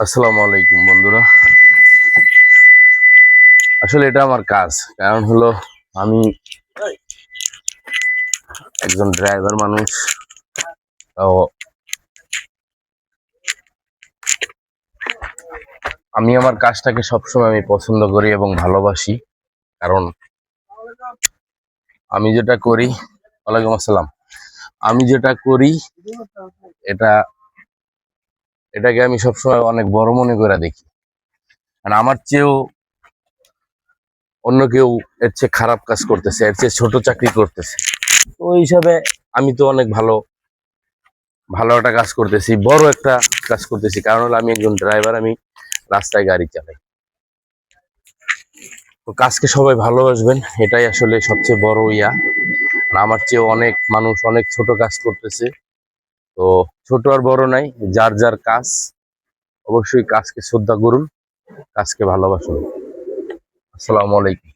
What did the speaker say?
আসসালামু আলাইকুম বন্ধুরা। আসলে এটা আমার কাজ, কারণ হলো আমি একজন ড্রাইভার মানুষ। তো আমি আমার কাজটাকে সবসময় আমি পছন্দ করি এবং ভালোবাসি, কারণ আমি যেটা করি, ওয়ালাইকুম আসসালাম, আমি যেটা করি এটা এটাকে আমি সবসময় অনেক বড় মনে করে দেখি। কারণ আমার চেয়েও অন্য কেউ এর চেয়ে খারাপ কাজ করতেছে, এর চেয়ে ছোট চাকরি করতেছে। তো ওই হিসাবে আমি তো অনেক ভালো ভালো একটা কাজ করতেছি, বড় একটা কাজ করতেছি, কারণ হলো আমি একজন ড্রাইভার, আমি রাস্তায় গাড়ি চালাই। তো কাজকে সবাই ভালোবাসবেন, এটাই আসলে সবচেয়ে বড় ইয়া। আর আমার চেয়ে অনেক মানুষ অনেক ছোট কাজ করতেছে। তো ছোট আর বড় নাই, যার যার কাজ, অবশ্যই কাজকে শ্রদ্ধা করুন, কাজকে ভালোবাসুন। আসসালামু আলাইকুম।